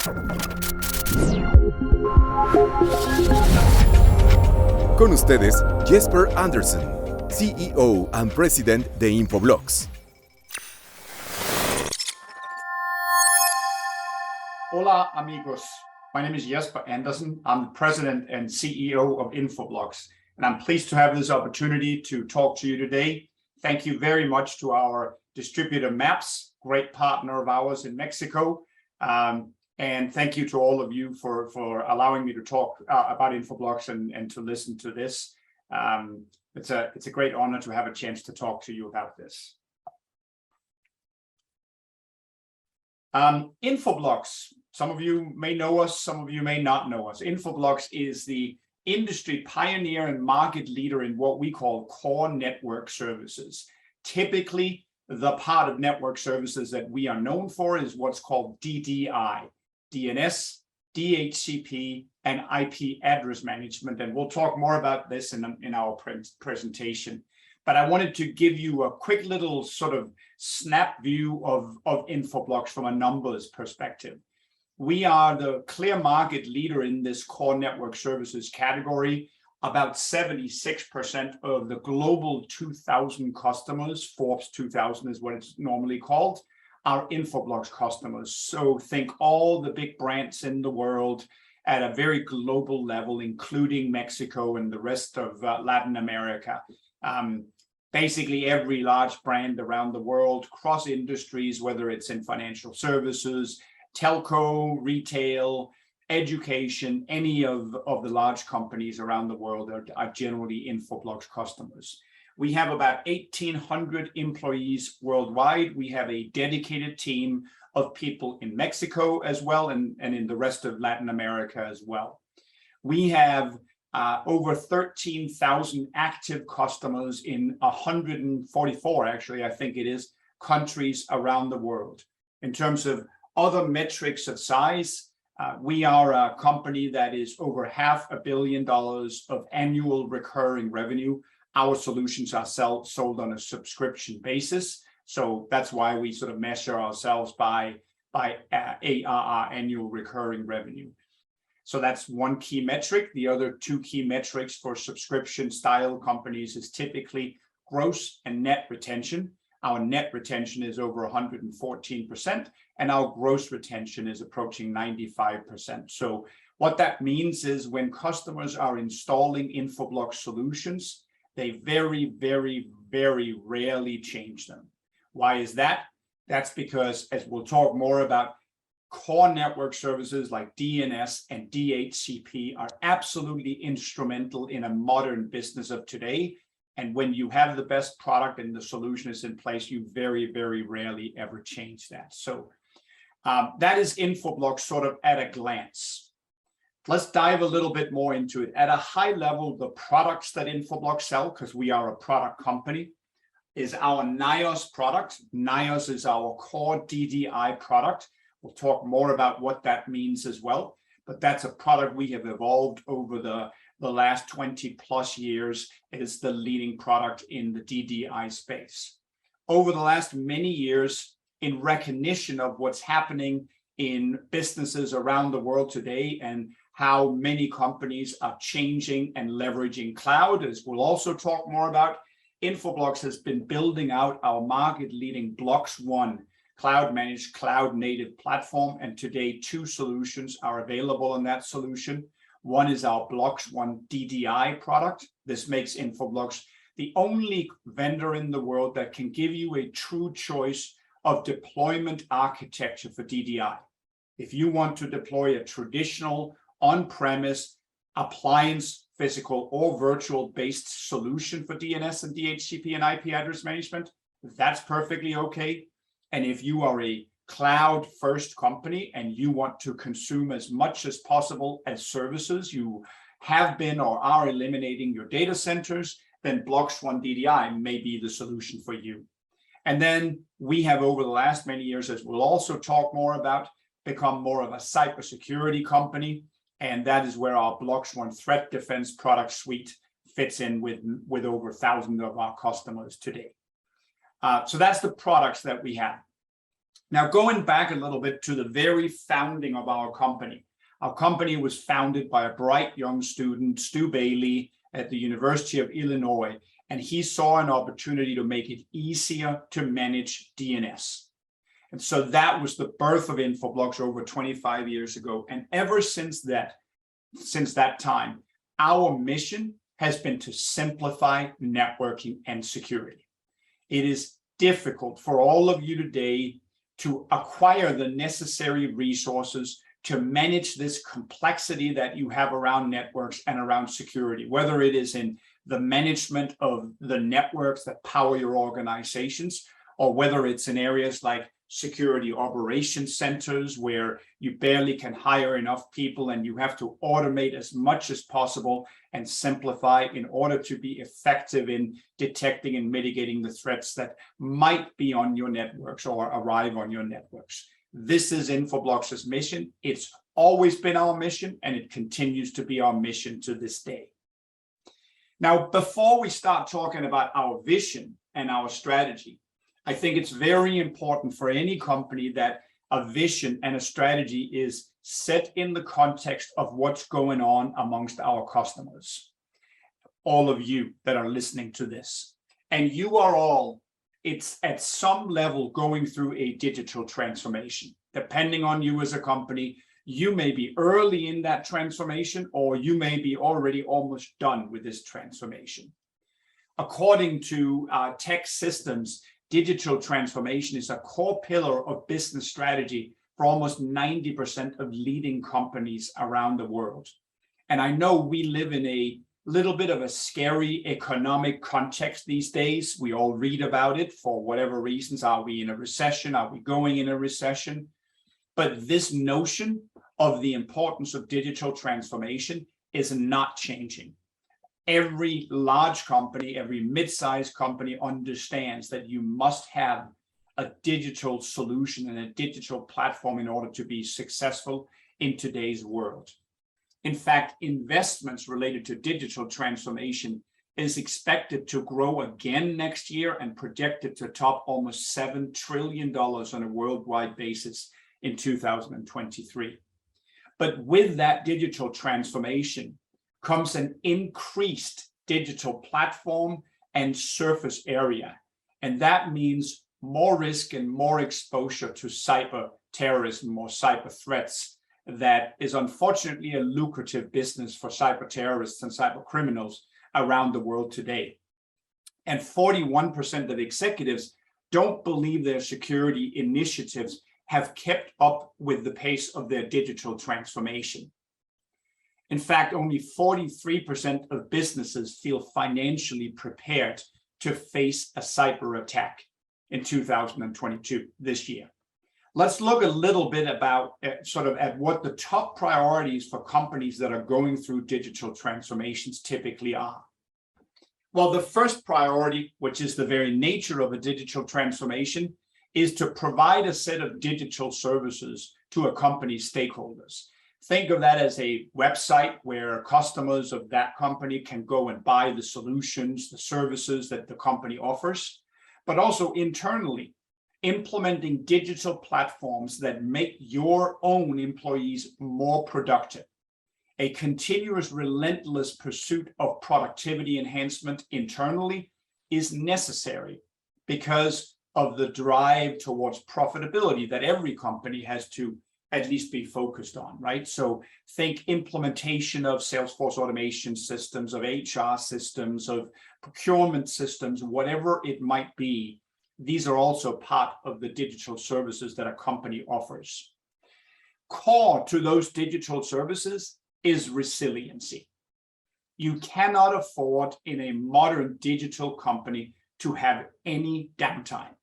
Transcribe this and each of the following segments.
Con ustedes, Jesper Andersen, CEO and President de Infoblox. Hola, amigos. My name is Jesper Andersen. I'm the President and CEO of Infoblox, and I'm pleased to have this opportunity to talk to you today. Thank you very much to our distributor MAPS, great partner of ours in Mexico. And thank you to all of you for allowing me to talk about Infoblox and to listen to this. It's a great honor to have a chance to talk to you about this. Infoblox, some of you may know us, some of you may not know us. Infoblox is the industry pioneer and market leader in what we call core network services. Typically, the part of network services that we are known for is what's called DDI, DNS, DHCP, and IP address management. And we'll talk more about this in our presentation. But I wanted to give you a quick little sort of snap view of Infoblox from a numbers perspective. We are the clear market leader in this core network services category. About 76% of the global 2,000 customers, Forbes 2000 is what it's normally called, are Infoblox customers. So think all the big brands in the world at a very global level, including Mexico and the rest of Latin America. Basically every large brand around the world, cross industries, whether it's in financial services, telco, retail, education, any of the large companies around the world are generally Infoblox customers. We have about 1,800 employees worldwide. We have a dedicated team of people in Mexico as well, and in the rest of Latin America as well. We have over 13,000 active customers in 144, actually, I think it is, countries around the world. In terms of other metrics of size, we are a company that is over $500 million of annual recurring revenue. Our solutions are sold on a subscription basis. So that's why we sort of measure ourselves by ARR, annual recurring revenue. So that's one key metric. The other two key metrics for subscription style companies is typically gross and net retention. Our net retention is over 114%, and our gross retention is approaching 95%. So what that means is when customers are installing Infoblox solutions, they very, very, very rarely change them. Why is that? That's because, as we'll talk more about, core network services like DNS and DHCP are absolutely instrumental in a modern business of today. And when you have the best product and the solution is in place, you very, very rarely ever change that. So that is Infoblox sort of at a glance. Let's dive a little bit more into it. At a high level, the products that Infoblox sell, because we are a product company, is our NIOS product. NIOS is our core DDI product. We'll talk more about what that means as well. But that's a product we have evolved over the last 20 plus years. It is the leading product in the DDI space. Over the last many years, in recognition of what's happening in businesses around the world today and how many companies are changing and leveraging cloud, as we'll also talk more about, Infoblox has been building out our market-leading Blox One cloud-managed, cloud-native platform. And today, two solutions are available on that solution. One is our Blox One DDI product. This makes Infoblox the only vendor in the world that can give you a true choice of deployment architecture for DDI. If you want to deploy a traditional on-premise appliance, physical or virtual-based solution for DNS and DHCP and IP address management, that's perfectly okay. And if you are a cloud-first company and you want to consume as much as possible as services, you have been or are eliminating your data centers, then Blox One DDI may be the solution for you. And then we have, over the last many years, as we'll also talk more about, become more of a cybersecurity company. And that is where our Blox One Threat Defense product suite fits in with over 1,000 of our customers today. So that's the products that we have. Now, going back a little bit to the very founding of our company was founded by a bright young student, Stu Bailey, at the University of Illinois, and he saw an opportunity to make it easier to manage DNS. And so that was the birth of Infoblox over 25 years ago. And ever since that time, our mission has been to simplify networking and security. It is difficult for all of you today to acquire the necessary resources to manage this complexity that you have around networks and around security, whether it is in the management of the networks that power your organizations, or whether it's in areas like security operations centers where you barely can hire enough people and you have to automate as much as possible and simplify in order to be effective in detecting and mitigating the threats that might be on your networks or arrive on your networks. This is Infoblox's mission. It's always been our mission, and it continues to be our mission to this day. Now, before we start talking about our vision and our strategy, I think it's very important for any company that a vision and a strategy is set in the context of what's going on amongst our customers, all of you that are listening to this. And you are all, it's at some level going through a digital transformation. Depending on you as a company, you may be early in that transformation, or you may be already almost done with this transformation. According to Tech Systems, digital transformation is a core pillar of business strategy for almost 90% of leading companies around the world. And I know we live in a little bit of a scary economic context these days. We all read about it for whatever reasons. Are we in a recession? Are we going in a recession? But this notion of the importance of digital transformation is not changing. Every large company, every mid-sized company understands that you must have a digital solution and a digital platform in order to be successful in today's world. In fact, investments related to digital transformation is expected to grow again next year and projected to top almost $7 trillion on a worldwide basis in 2023. But with that digital transformation comes an increased digital platform and surface area. And that means more risk and more exposure to cyber terrorism or cyber threats. That is unfortunately a lucrative business for cyber terrorists and cyber criminals around the world today. And 41% of executives don't believe their security initiatives have kept up with the pace of their digital transformation. In fact, only 43% of businesses feel financially prepared to face a cyber attack in 2022, this year. Let's look a little bit about at what the top priorities for companies that are going through digital transformations typically are. Well, the first priority, which is the very nature of a digital transformation, is to provide a set of digital services to a company's stakeholders. Think of that as a website where customers of that company can go and buy the solutions, the services that the company offers, but also internally, implementing digital platforms that make your own employees more productive. A continuous, relentless pursuit of productivity enhancement internally is necessary because of the drive towards profitability that every company has to at least be focused on, right? So think implementation of Salesforce automation systems, of HR systems, of procurement systems, whatever it might be. These are also part of the digital services that a company offers. Core to those digital services is resiliency. You cannot afford in a modern digital company to have any downtime.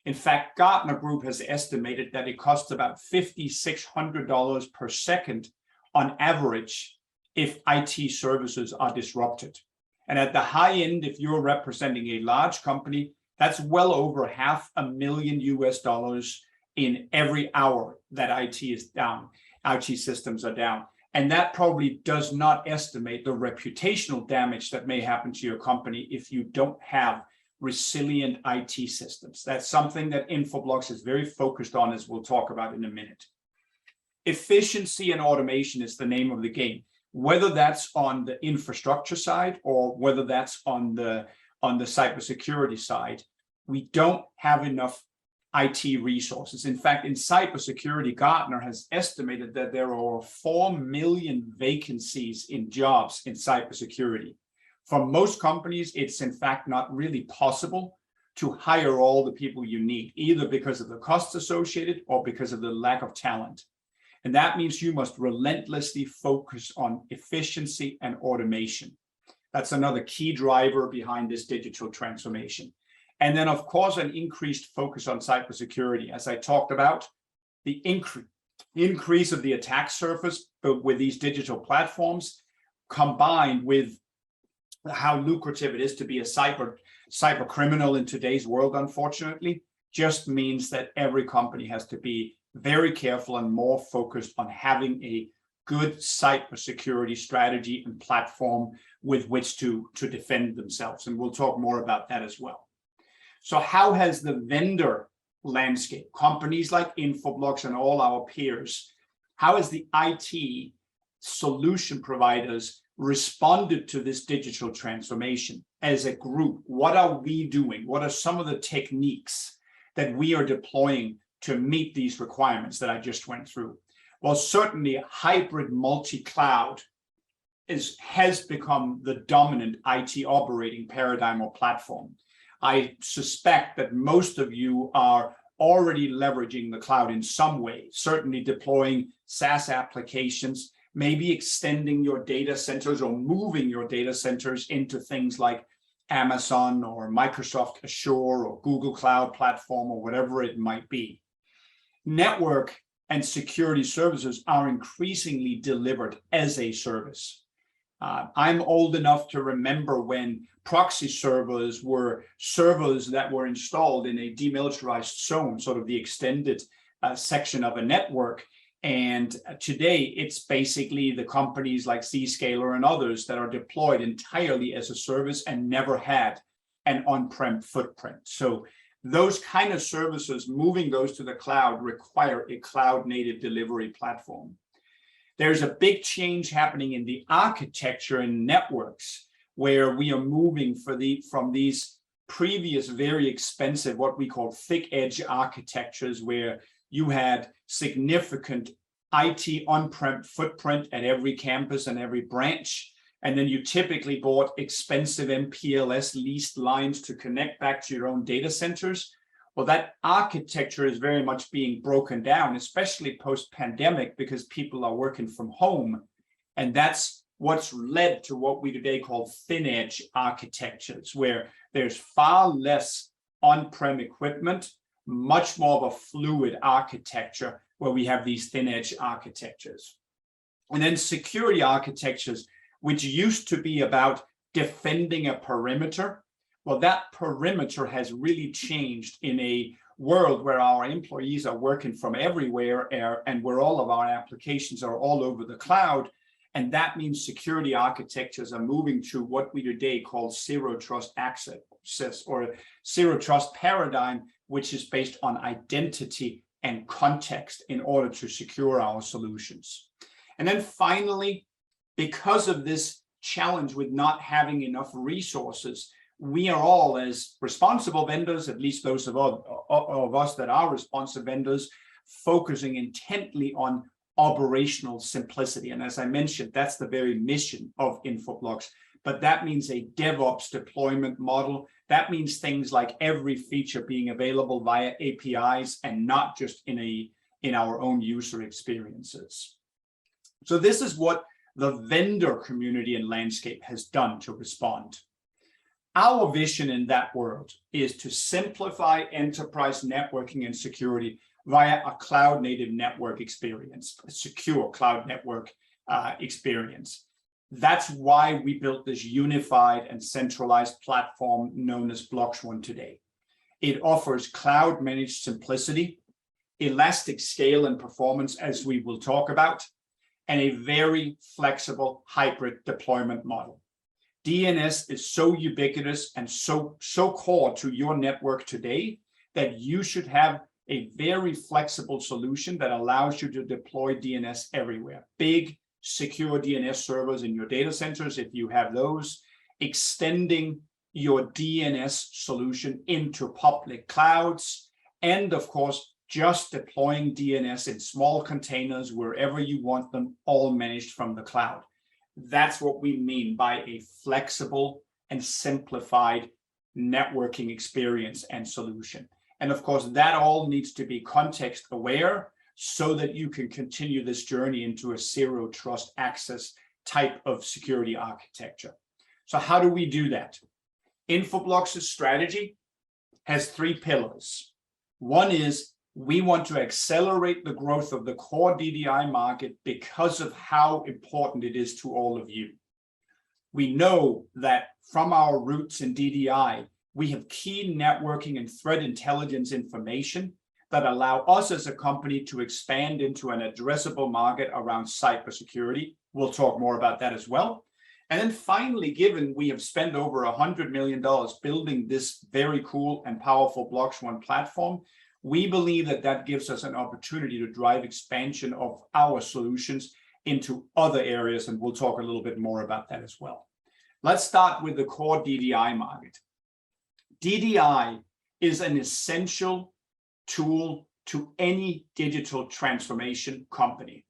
In fact, Gartner Group has estimated that it costs about $5,600 per second on average if IT services are disrupted. And at the high end, if you're representing a large company, that's well over $500,000 in every hour that IT is down, IT systems are down. And that probably does not estimate the reputational damage that may happen to your company if you don't have resilient IT systems. That's something that Infoblox is very focused on, as we'll talk about in a minute. Efficiency and automation is the name of the game, whether that's on the infrastructure side or whether that's on the cybersecurity side. We don't have enough IT resources. In fact, in cybersecurity, Gartner has estimated that there are 4 million vacancies in jobs in cybersecurity. For most companies, it's in fact not really possible to hire all the people you need, either because of the costs associated or because of the lack of talent. And that means you must relentlessly focus on efficiency and automation. That's another key driver behind this digital transformation. And then, of course, an increased focus on cybersecurity. As I talked about, the increase of the attack surface with these digital platforms, combined with how lucrative it is to be a cyber criminal in today's world, unfortunately, just means that every company has to be very careful and more focused on having a good cybersecurity strategy and platform with which to defend themselves. And we'll talk more about that as well. So how has the vendor landscape, companies like Infoblox and all our peers, how has the IT solution providers responded to this digital transformation as a group? What are we doing? What are some of the techniques that we are deploying to meet these requirements that I just went through? Well, certainly hybrid multi-cloud has become the dominant IT operating paradigm or platform. I suspect that most of you are already leveraging the cloud in some way, certainly deploying SaaS applications, maybe extending your data centers or moving your data centers into things like Amazon or Microsoft Azure or Google Cloud Platform or whatever it might be. Network and security services are increasingly delivered as a service. I'm old enough to remember when proxy servers were servers that were installed in a demilitarized zone, sort of the extended section of a network. And today, it's basically the companies like Zscaler and others that are deployed entirely as a service and never had an on-prem footprint. So those kind of services, moving those to the cloud, require a cloud-native delivery platform. There's a big change happening in the architecture and networks where we are moving from these previous very expensive, what we call thick edge architectures, where you had significant IT on-prem footprint at every campus and every branch. And then you typically bought expensive MPLS leased lines to connect back to your own data centers. Well, that architecture is very much being broken down, especially post-pandemic, because people are working from home. And that's what's led to what we today call thin edge architectures, where there's far less on-prem equipment, much more of a fluid architecture where we have these thin edge architectures. And then security architectures, which used to be about defending a perimeter. Well, that perimeter has really changed in a world where our employees are working from everywhere and where all of our applications are all over the cloud. And that means security architectures are moving to what we today call zero trust access or zero trust paradigm, which is based on identity and context in order to secure our solutions. And then finally, because of this challenge with not having enough resources, we are all, as responsible vendors, at least those of us that are responsive vendors, focusing intently on operational simplicity. And as I mentioned, that's the very mission of Infoblox. But that means a DevOps deployment model. That means things like every feature being available via APIs and not just in our own user experiences. So this is what the vendor community and landscape has done to respond. Our vision in that world is to simplify enterprise networking and security via a cloud-native network experience, a secure cloud network experience. That's why we built this unified and centralized platform known as Blox One today. It offers cloud-managed simplicity, elastic scale and performance, as we will talk about, and a very flexible hybrid deployment model. DNS is so ubiquitous and so core to your network today that you should have a very flexible solution that allows you to deploy DNS everywhere. Big, secure DNS servers in your data centers, if you have those, extending your DNS solution into public clouds, and of course, just deploying DNS in small containers wherever you want them, all managed from the cloud. That's what we mean by a flexible and simplified networking experience and solution. And of course, that all needs to be context aware so that you can continue this journey into a zero trust access type of security architecture. So how do we do that? Infoblox's strategy has 3 pillars. One is we want to accelerate the growth of the core DDI market because of how important it is to all of you. We know that from our roots in DDI, we have key networking and threat intelligence information that allow us as a company to expand into an addressable market around cybersecurity. We'll talk more about that as well. And then finally, given we have spent over $100 million building this very cool and powerful Blox One platform, we believe that that gives us an opportunity to drive expansion of our solutions into other areas, and we'll talk a little bit more about that as well. Let's start with the core DDI market. DDI is an essential tool to any digital transformation company,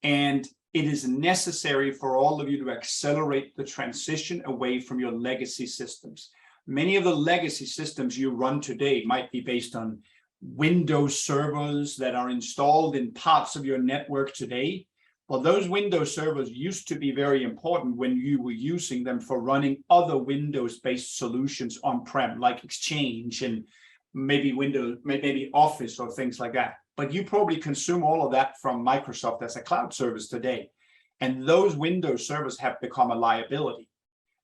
and it is necessary for all of you to accelerate the transition away from your legacy systems. Many of the legacy systems you run today might be based on Windows servers that are installed in parts of your network today. Well, those Windows servers used to be very important when you were using them for running other Windows-based solutions on-prem, like Exchange and maybe Windows, maybe Office or things like that. But you probably consume all of that from Microsoft as a cloud service today. And those Windows servers have become a liability.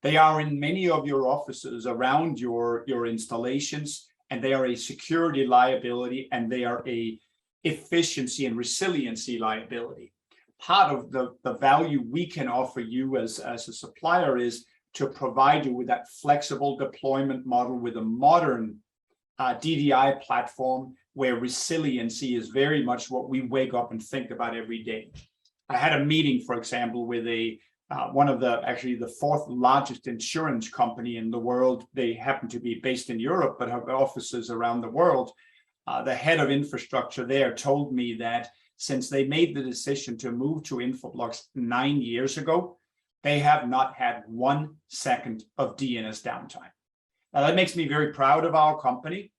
They are in many of your offices around your installations, and they are a security liability, and they are a efficiency and resiliency liability. Part of the value we can offer you as a supplier is to provide you with that flexible deployment model with a modern DDI platform where resiliency is very much what we wake up and think about every day. I had a meeting, for example, with one of actually the 4th largest insurance company in the world. They happen to be based in Europe, but have offices around the world. The head of infrastructure there told me that since they made the decision to move to Infoblox 9 years ago, they have not had 1 second of DNS downtime. Now, that makes me very proud of our company,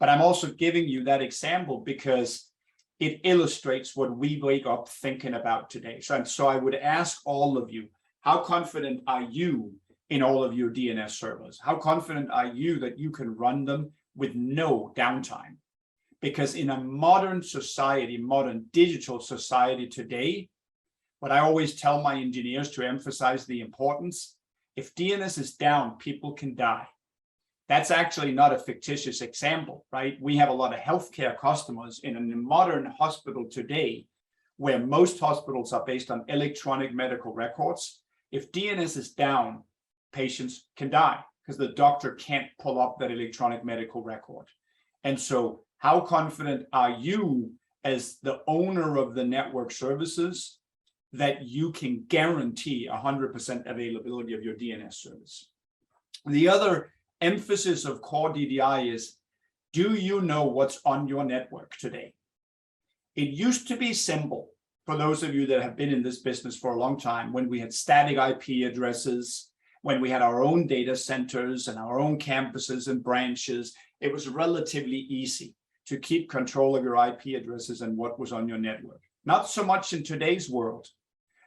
but I'm also giving you that example because it illustrates what we wake up thinking about today. So I would ask all of you, how confident are you in all of your DNS servers? How confident are you that you can run them with no downtime? Because in a modern society, modern digital society today, what I always tell my engineers to emphasize the importance, if DNS is down, people can die. That's actually not a fictitious example, right? We have a lot of healthcare customers in a modern hospital today, where most hospitals are based on electronic medical records. If DNS is down, patients can die because the doctor can't pull up that electronic medical record. And so how confident are you as the owner of the network services that you can guarantee 100% availability of your DNS service? The other emphasis of core DDI is, do you know what's on your network today? It used to be simple for those of you that have been in this business for a long time, when we had static IP addresses, when we had our own data centers and our own campuses and branches, it was relatively easy to keep control of your IP addresses and what was on your network. Not so much in today's world.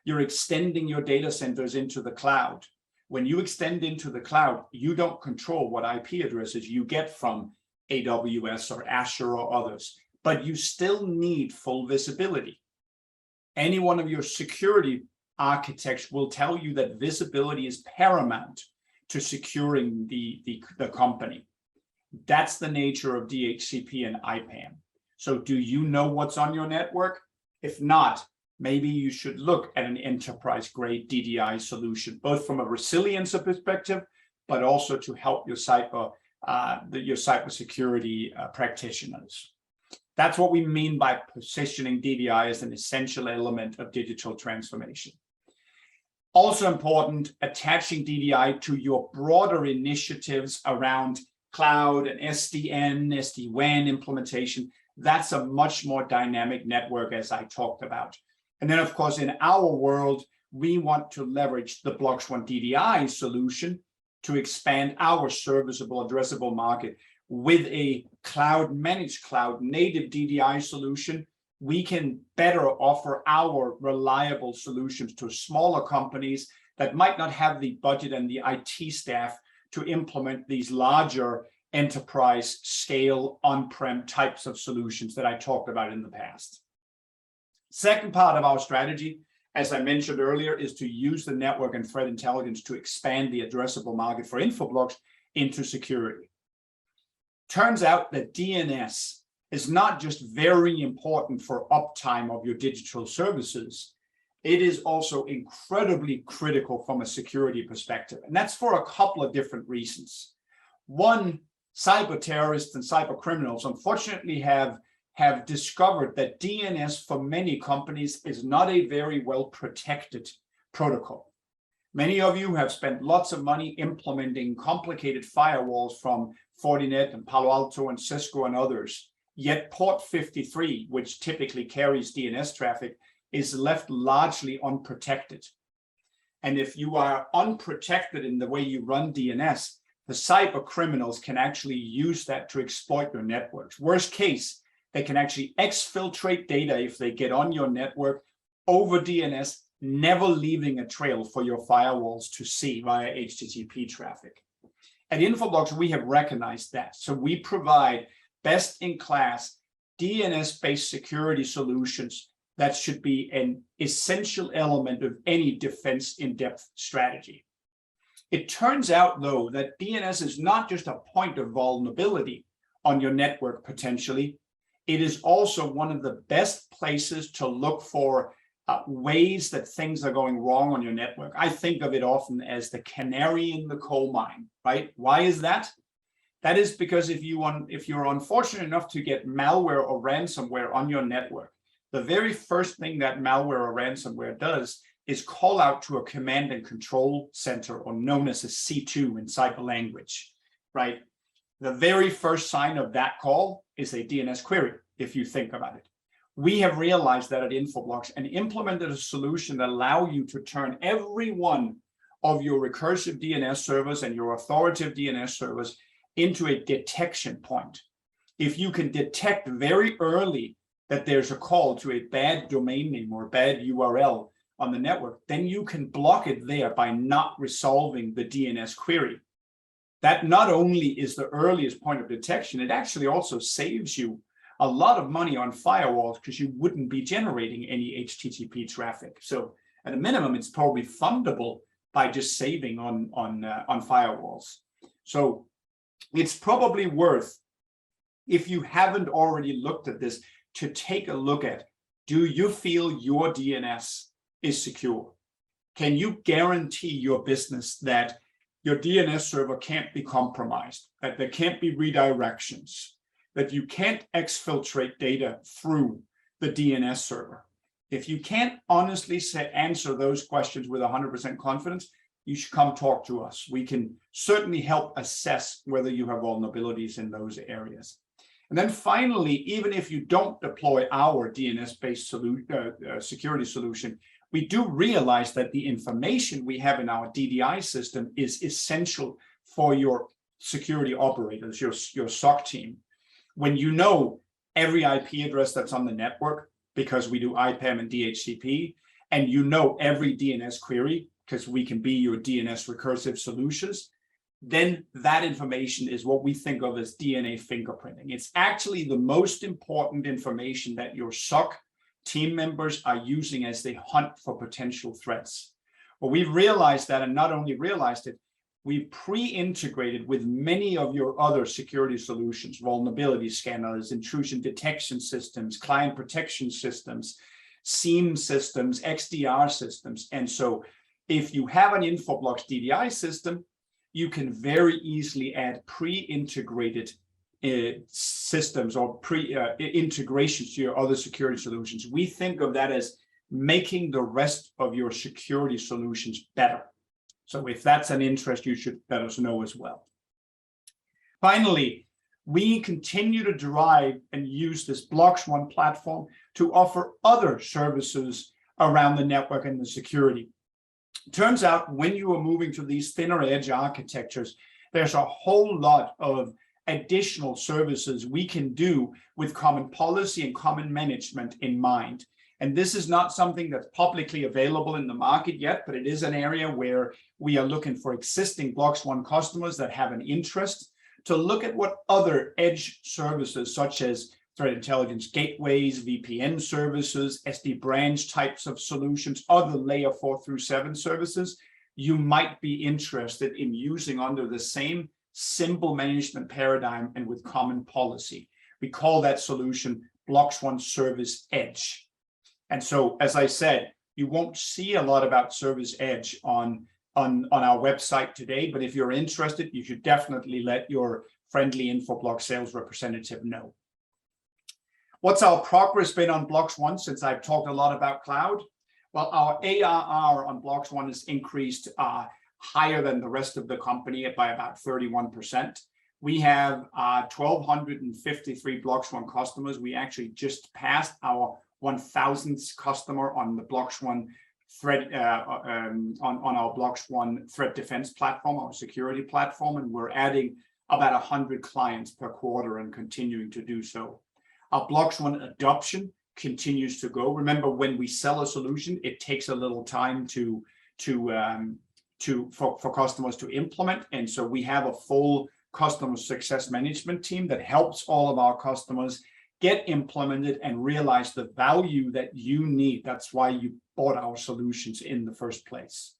You're extending your data centers into the cloud. When you extend into the cloud, you don't control what IP addresses you get from AWS or Azure or others, but you still need full visibility. Any one of your security architects will tell you that visibility is paramount to securing the company. That's the nature of DHCP and IPAM. So do you know what's on your network? If not, maybe you should look at an enterprise-grade DDI solution, both from a resilience perspective, but also to help your cybersecurity practitioners. That's what we mean by positioning DDI as an essential element of digital transformation. Also important, attaching DDI to your broader initiatives around cloud and SDN, SD-WAN implementation. That's a much more dynamic network, as I talked about. And then, of course, in our world, we want to leverage the Blox One DDI solution to expand our serviceable addressable market. With a cloud-managed, cloud-native DDI solution, we can better offer our reliable solutions to smaller companies that might not have the budget and the IT staff to implement these larger enterprise scale on-prem types of solutions that I talked about in the past. Second part of our strategy, as I mentioned earlier, is to use the network and threat intelligence to expand the addressable market for Infoblox into security. Turns out that DNS is not just very important for uptime of your digital services, it is also incredibly critical from a security perspective. And that's for a couple of different reasons. One, cyber terrorists and cyber criminals unfortunately have discovered that DNS for many companies is not a very well protected protocol. Many of you have spent lots of money implementing complicated firewalls from Fortinet and Palo Alto and Cisco and others. Yet port 53, which typically carries DNS traffic, is left largely unprotected. And if you are unprotected in the way you run DNS, the cyber criminals can actually use that to exploit your networks. Worst case, they can actually exfiltrate data if they get on your network over DNS, never leaving a trail for your firewalls to see via HTTP traffic. At Infoblox, we have recognized that. So we provide best-in-class DNS-based security solutions that should be an essential element of any defense in-depth strategy. It turns out, though, that DNS is not just a point of vulnerability on your network potentially. It is also one of the best places to look for ways that things are going wrong on your network. I think of it often as the canary in the coal mine, right? Why is that? That is because if you're unfortunate enough to get malware or ransomware on your network, the very first thing that malware or ransomware does is call out to a command and control center, or known as a C2 in cyber language, right? The very first sign of that call is a DNS query, if you think about it. We have realized that at Infoblox and implemented a solution that allows you to turn every one of your recursive DNS servers and your authoritative DNS servers into a detection point. If you can detect very early that there's a call to a bad domain name or a bad URL on the network, then you can block it there by not resolving the DNS query. That not only is the earliest point of detection, it actually also saves you a lot of money on firewalls because you wouldn't be generating any HTTP traffic. So at a minimum, it's probably fundable by just saving on firewalls. So it's probably worth, if you haven't already looked at this, to take a look at, do you feel your DNS is secure? Can you guarantee your business that your DNS server can't be compromised, that there can't be redirections, that you can't exfiltrate data through the DNS server? If you can't honestly answer those questions with 100% confidence, you should come talk to us. We can certainly help assess whether you have vulnerabilities in those areas. And then finally, even if you don't deploy our DNS-based security solution, we do realize that the information we have in our DDI system is essential for your security operators, your SOC team. When you know every IP address that's on the network, because we do IPAM and DHCP, and you know every DNS query, because we can be your DNS recursive solutions, then that information is what we think of as DNA fingerprinting. It's actually the most important information that your SOC team members are using as they hunt for potential threats. Well, we've realized that, and not only realized it, we've pre-integrated with many of your other security solutions, vulnerability scanners, intrusion detection systems, client protection systems, SIEM systems, XDR systems. And so if you have an Infoblox DDI system, you can very easily add pre-integrated systems or integrations to your other security solutions. We think of that as making the rest of your security solutions better. So if that's an interest, you should let us know as well. Finally, we continue to drive and use this BloxOne platform to offer other services around the network and the security. Turns out when you are moving to these thinner edge architectures, there's a whole lot of additional services we can do with common policy and common management in mind. And this is not something that's publicly available in the market yet, but it is an area where we are looking for existing BloxOne customers that have an interest to look at what other edge services, such as threat intelligence gateways, VPN services, SD branch types of solutions, other layer 4 through 7 services, you might be interested in using under the same simple management paradigm and with common policy. We call that solution BloxOne Service Edge. And so, as I said, you won't see a lot about Service Edge on our website today, but if you're interested, you should definitely let your friendly Infoblox sales representative know. What's our progress been on BloxOne since I've talked a lot about cloud? Well, our ARR on BloxOne has increased higher than the rest of the company by about 31%. We have 1,253 BloxOne customers. We actually just passed our 1,000th customer on the BloxOne threat on our BloxOne threat defense platform, our security platform, and we're adding about 100 clients per quarter and continuing to do so. Our BloxOne adoption continues to go. Remember, when we sell a solution, it takes a little time for customers to implement, and so we have a full customer success management team that helps all of our customers get implemented and realize the value that you need. That's why you bought our solutions in the first place.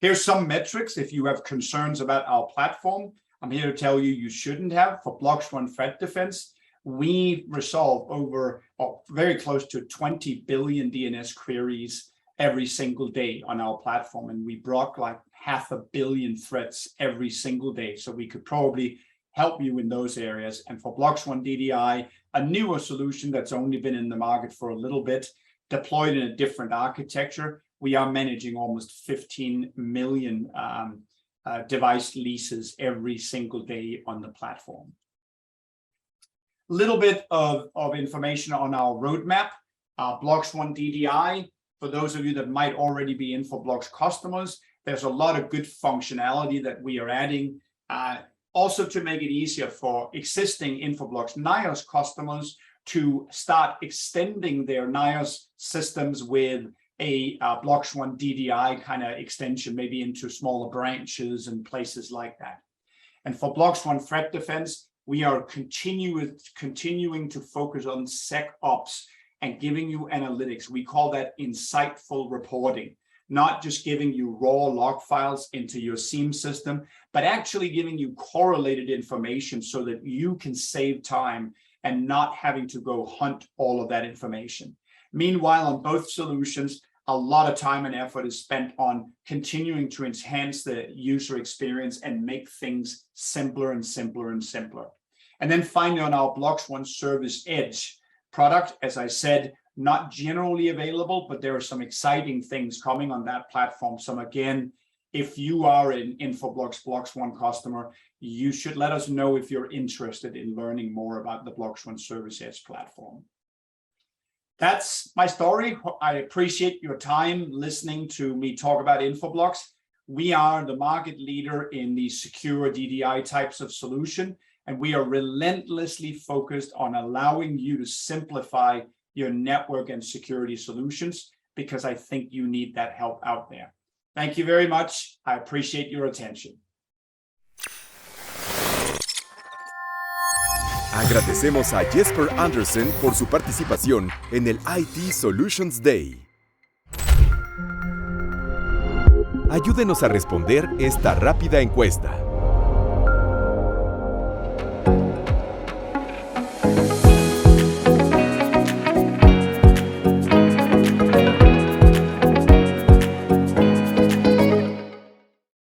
Here's some metrics if you have concerns about our platform. I'm here to tell you you shouldn't have. For BloxOne Threat Defense, we resolve over very close to 20 billion DNS queries every single day on our platform, and we block like 500 million threats every single day. So we could probably help you in those areas. And for BloxOne DDI, a newer solution that's only been in the market for a little bit, deployed in a different architecture, we are managing almost 15 million device leases every single day on the platform. Little bit of information on our roadmap. BloxOne DDI, for those of you that might already be Infoblox customers, there's a lot of good functionality that we are adding. Also to make it easier for existing Infoblox NIOS customers to start extending their NIOS systems with a BloxOne DDI kind of extension, maybe into smaller branches and places like that. And for BloxOne Threat Defense, we are continuing to focus on SecOps and giving you analytics. We call that insightful reporting, not just giving you raw log files into your SIEM system, but actually giving you correlated information so that you can save time and not having to go hunt all of that information. Meanwhile, on both solutions, a lot of time and effort is spent on continuing to enhance the user experience and make things simpler and simpler and simpler. And then finally, on our BloxOne Service Edge product, as I said, not generally available, but there are some exciting things coming on that platform. So again, if you are an Infoblox BloxOne customer, you should let us know if you're interested in learning more about the BloxOne Service Edge platform. That's my story. I appreciate your time listening to me talk about Infoblox. We are the market leader in the secure DDI types of solution, and we are relentlessly focused on allowing you to simplify your network and security solutions, because I think you need that help out there. Thank you very much. I appreciate your attention. Agradecemos a Jesper Andersen por su participación en el IT Solutions Day. Ayúdenos a responder esta rápida encuesta.